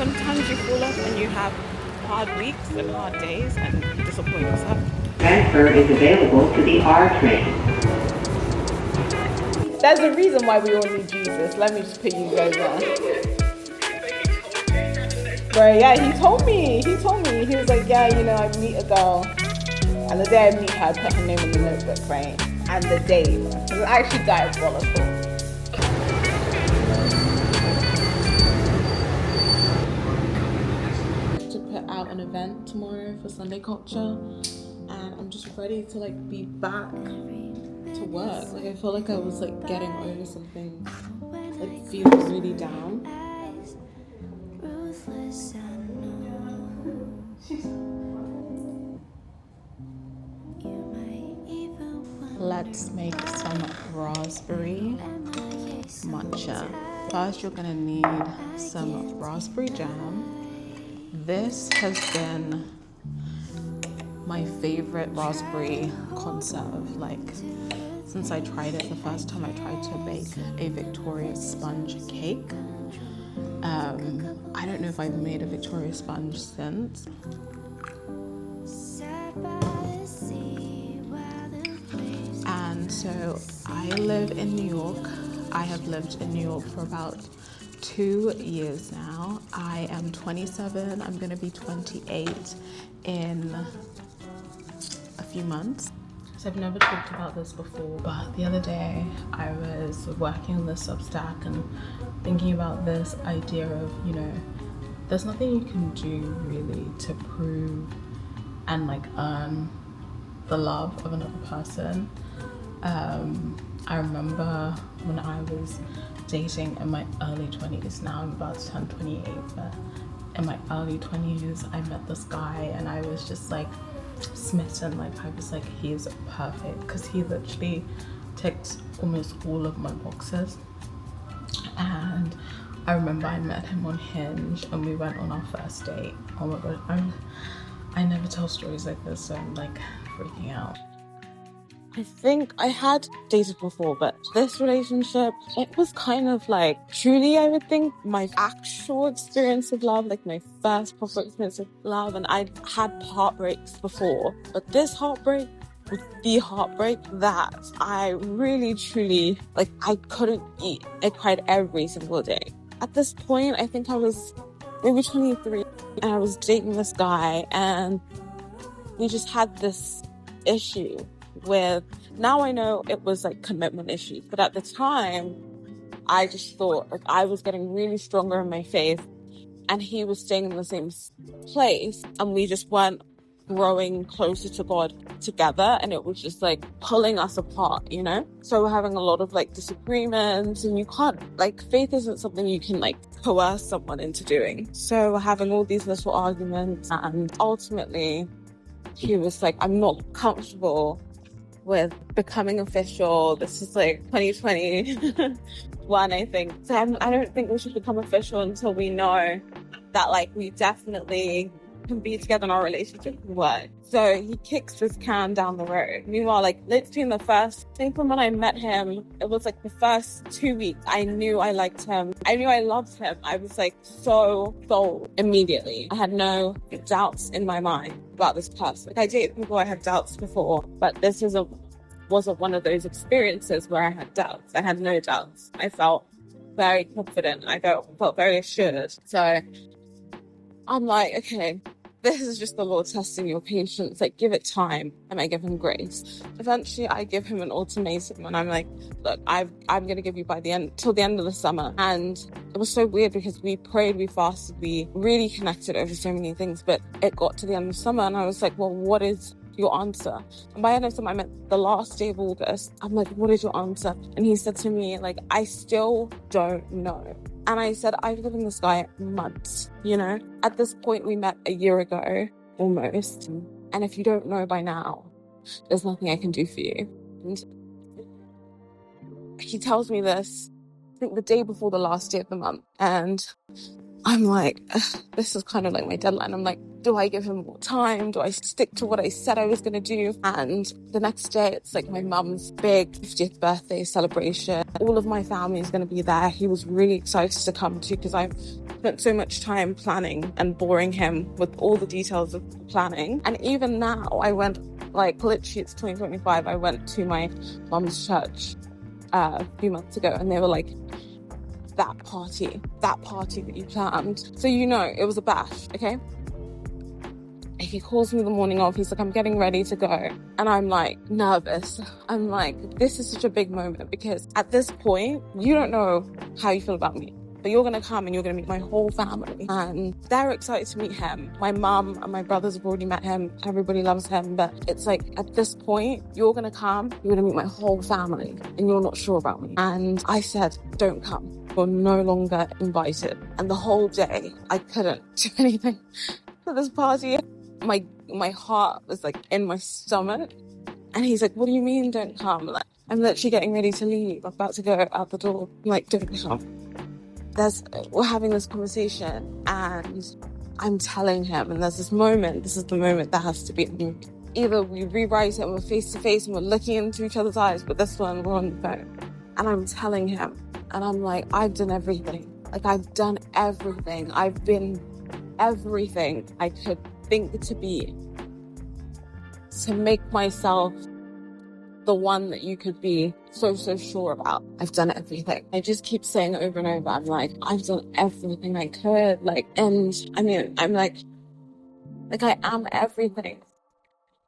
sometimes you fall off and you have hard weeks and hard days and you disappoint yourself. Transfer is available to the R train. There's a reason why we all need Jesus. Let me just put you guys on. Bro, yeah, he told me. He was like, yeah, you know, I meet a girl. And the day I meet her, I put her name in the notebook, right? And the day, it was actually diabolical. To put out an event tomorrow for Sunday Culture. And I'm just ready to like be back to work. Like I feel like I was like getting over something, like feeling really down. Let's make some raspberry matcha. First, you're gonna need some raspberry jam. This has been my favorite raspberry conserve, like since I tried it the first time I tried to bake a Victoria sponge cake. I don't know if I've made a Victoria sponge since. And so I live in New York. I have lived in New York for about 2 years now. I am 27. I'm gonna be 28 in a few months. So I've never talked about this before, but the other day I was working on this Substack and thinking about this idea of, you know, there's nothing you can do really to prove and like earn the love of another person. I remember when I was dating in my early 20s, now I'm about to turn 28, but in my early 20s I met this guy and I was just like smitten. Like I was like, he is perfect, because he literally ticked almost all of my boxes. And I remember I met him on Hinge and we went on our first date. Oh my god, I never tell stories like this, so I'm like freaking out. I think I had dated before, but this relationship, it was kind of like truly, I would think, my actual experience of love, like my first proper experience of love. And I'd had heartbreaks before, but this heartbreak was the heartbreak that I really truly, like, I couldn't eat. I cried every single day. At this point, I think I was maybe 23 and I was dating this guy and we just had this issue with, now I know it was like commitment issues, but at the time I just thought like I was getting really stronger in my faith and he was staying in the same place and we just weren't growing closer to God together, and it was just like pulling us apart, you know? So we're having a lot of like disagreements, and you can't, like, faith isn't something you can like coerce someone into doing. So we're having all these little arguments, and ultimately he was like, I'm not comfortable with becoming official. This is like 2021, I think. So I don't think we should become official until we know that like we definitely can be together in our relationship and work. So he kicks this can down the road. Meanwhile, like literally in the first, I think from when I met him, it was like the first 2 weeks, I knew I liked him. I knew I loved him. I was like so sold immediately. I had no doubts in my mind about this person. Like I dated people I had doubts before, but this wasn't one of those experiences where I had doubts. I had no doubts. I felt very confident. I felt very assured. So I'm like, okay, this is just the Lord testing your patience. Like, give it time. And I give him grace. Eventually, I give him an ultimatum. And I'm like, look, I'm going to give you till the end of the summer. And it was so weird because we prayed, we fasted, we really connected over so many things. But it got to the end of summer and I was like, well, what is your answer? And by end of summer, I meant the last day of August. I'm like, what is your answer? And he said to me, like, I still don't know. And I said, I've lived with this guy months, you know? At this point, we met a year ago, almost. And if you don't know by now, there's nothing I can do for you. And he tells me this, I think the day before the last day of the month. And I'm like, this is kind of like my deadline. I'm like, do I give him more time? Do I stick to what I said I was going to do? And the next day, it's like my mum's big 50th birthday celebration. All of my family is going to be there. He was really excited to come too, because I've spent so much time planning and boring him with all the details of planning. And even now, I went, like, literally, it's 2025. I went to my mum's church a few months ago, and they were like, that party that you planned. So, you know, it was a bash, okay? He calls me the morning of, he's like, I'm getting ready to go. And I'm like, nervous. I'm like, this is such a big moment, because at this point, you don't know how you feel about me, but you're going to come and you're going to meet my whole family. And they're excited to meet him. My mum and my brothers have already met him. Everybody loves him. But it's like, at this point, you're going to come, you're going to meet my whole family, and you're not sure about me. And I said, don't come. You're no longer invited. And the whole day, I couldn't do anything for this party. My heart was like in my stomach. And he's like, what do you mean don't come? Like, I'm literally getting ready to leave. I'm about to go out the door. I'm like, don't come. We're having this conversation, and I'm telling him, and there's this moment, this is the moment that has to be, either we rewrite it and we're face to face and we're looking into each other's eyes, but this one we're on the phone. And I'm telling him, and I'm like, I've done everything. Like, I've done everything. I've been everything I could think to be, to make myself the one that you could be so sure about. I've done everything. I just keep saying over and over, I'm like, I've done everything I could. Like, and I mean, I'm like I am everything.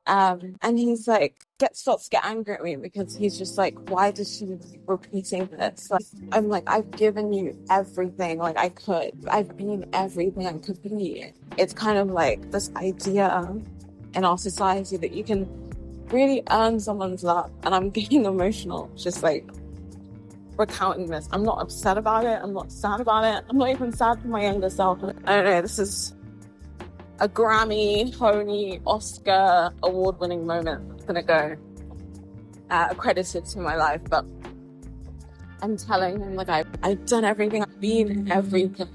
And he's like, starts to get angry at me, because he's just like, why does she keep repeating this? Like, I'm like, I've given you everything like I could. I've been everything I could be. It's kind of like this idea in our society that you can really earn someone's love. And I'm getting emotional, just like recounting this. I'm not upset about it. I'm not sad about it. I'm not even sad for my younger self. I don't know, this is a Grammy, Tony, Oscar award-winning moment that's gonna go accredited to my life. But I'm telling him, like, I've done everything. I've been everything.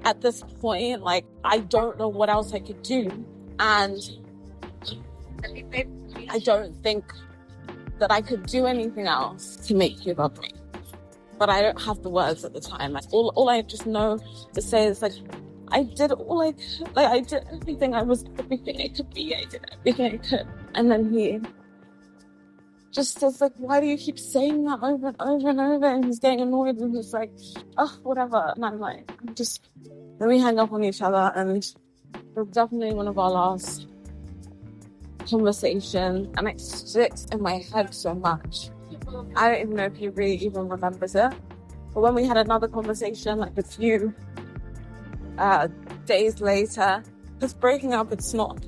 At this point, like, I don't know what else I could do. And I don't think that I could do anything else to make you love me. But I don't have the words at the time. Like, all I just know to say is, like, I did all I could. Like, I did everything. I was everything I could be. I did everything I could. And then he just says, like, why do you keep saying that over and over and over? And he's getting annoyed and just like, oh, whatever. And I'm like, then we hang up on each other, and it was definitely one of our last conversations, and it sticks in my head so much. I don't even know if he really even remembers it. But when we had another conversation, like a few days later, because breaking up, it's not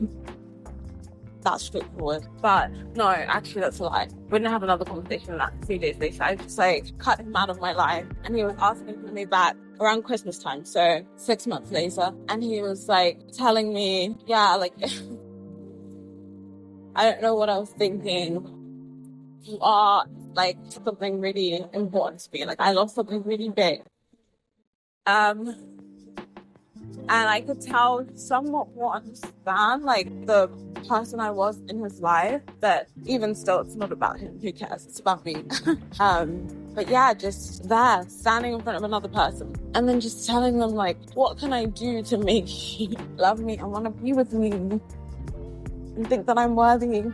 that straightforward. But no, actually, that's a lie. We didn't have another conversation that a few days later. I just like cut him out of my life, and he was asking for me back around Christmas time, so 6 months later. And he was like telling me, yeah, like, I don't know what I was thinking. You are like something really important to me. Like, I lost something really big. And I could tell somewhat more understand, like, the person I was in his life, but even still, it's not about him. Who cares? It's about me. But yeah, just there, standing in front of another person, and then just telling them, like, what can I do to make you love me and want to be with me and think that I'm worthy?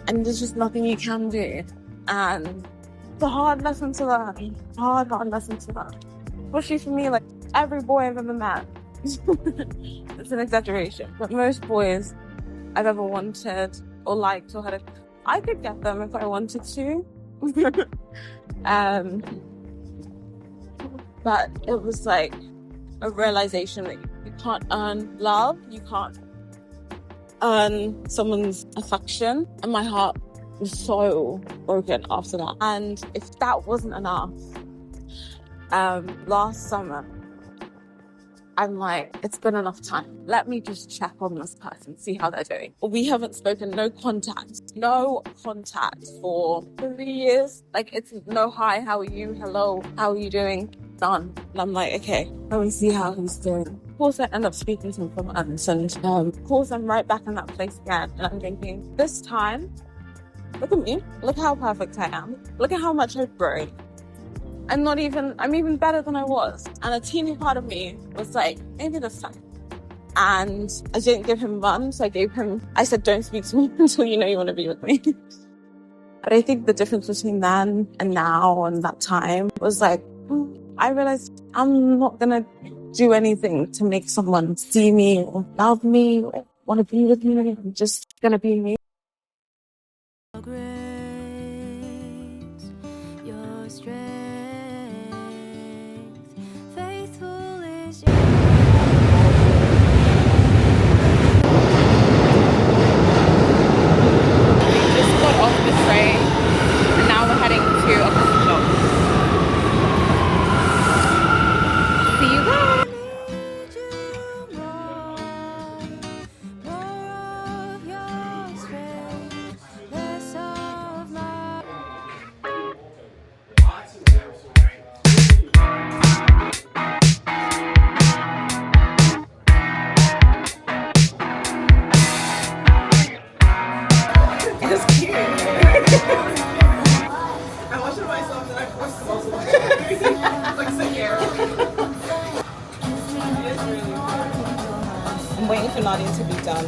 And there's just nothing you can do. And it's a hard lesson to learn. Hard lesson to learn. Especially for me, like, every boy I've ever met. It's an exaggeration. But most boys I've ever wanted or liked or had I could get them if I wanted to. But it was like a realization that you can't earn love. You can't earn someone's affection. And my heart was so broken after that. And if that wasn't enough, last summer, I'm like, it's been enough time. Let me just check on this person, see how they're doing. We haven't spoken, no contact for 3 years. Like, it's no hi, how are you? Hello, how are you doing? Done. And I'm like, okay, let me see how he's doing. Of course, I end up speaking to him for months, and of course, I'm right back in that place again. And I'm thinking, this time, look at me. Look how perfect I am. Look at how much I've grown. I'm even better than I was. And a teeny part of me was like, maybe this time. And I didn't give him one, so I said, don't speak to me until you know you want to be with me. But I think the difference between then and now and that time was like, I realized I'm not going to do anything to make someone see me or love me or want to be with me. I'm just going to be me. Your strength, faithful is Just got off the train and now we're heading to a coffee shop. See you there. I'm waiting for Nadia to be done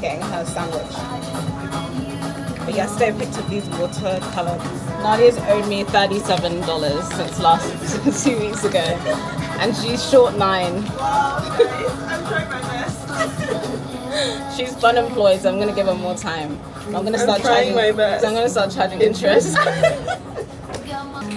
getting her sandwich. But yesterday I picked up these watercolor. Nadia's owed me $37 since 2 weeks ago. And she's short 9. Wow, nice. I'm trying my best. She's unemployed, so I'm gonna give her more time. I'm gonna start trying my best. So I'm gonna start charging interest.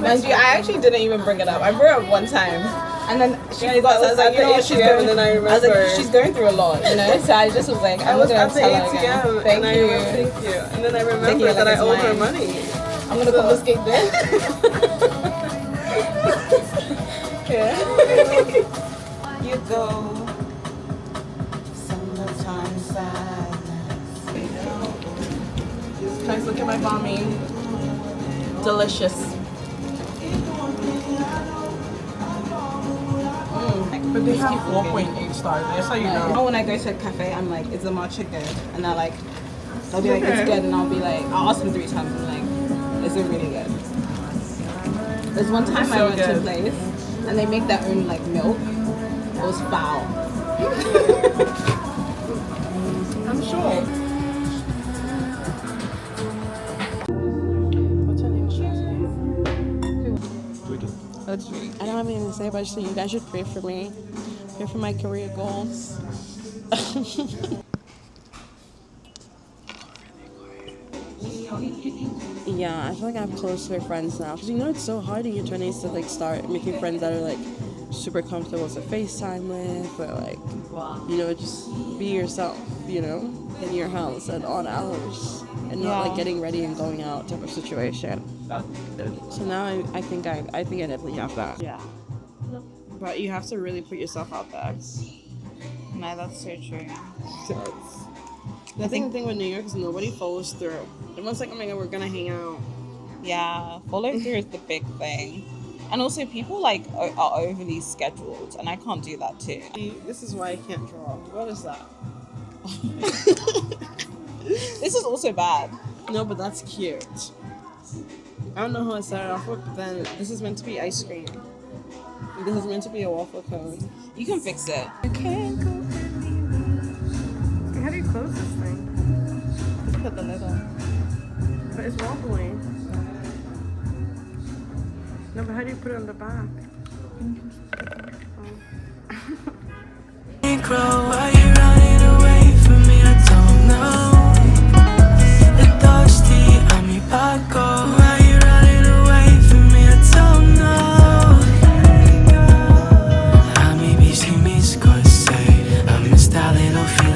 Mind you, I actually didn't even bring it up. I brought it up one time. And then she forgot, so I was like, you know what, she's going, and then I remember. I was like, she's going through a lot, you know? So I just was like, I'm not going to tell her again. Thank you. Thank you. And then I remember that I owed her money. I'm going to confiscate this. Yeah. You go. Summertime sadness. Nice, look at my mommy. Delicious. But they have 4.8 stars. That's how you know. When I go to a cafe, I'm like, is the matcha good? And they're like, they'll be like, it's good. And I'll be like, I'll ask them 3 times. I'm like, is it really good? There's one time I went to a place and they make their own like milk. It was foul. I'm sure. I don't have anything to say, but I just think you guys should pray for me. Pray for my career goals. Yeah, I feel like I have closer friends now. Because it's so hard in your 20s to like start making friends that are like super comfortable to FaceTime with, or like, just be yourself, in your house and on hours. And not like getting ready and going out type of situation. So now I think I definitely have that. Yeah. But you have to really put yourself out there. No, that's so true. The thing with New York is nobody follows through. Everyone's like, oh my god, we're gonna hang out. Yeah, follow through is the big thing. And also people like are overly scheduled, and I can't do that too. This is why I can't draw. What is that? This is also bad. No, but that's cute. I don't know how I started off with, but then this is meant to be ice cream. This is meant to be a waffle cone. You can fix it. How do you close this thing? Just put the lid on. But it's wobbling. No, but how do you put it on the back? Why you running away from me? I don't know. The thirsty, I'm your Paco. Why you running away from me? I don't know. I maybe see me, cause say I miss that little feeling.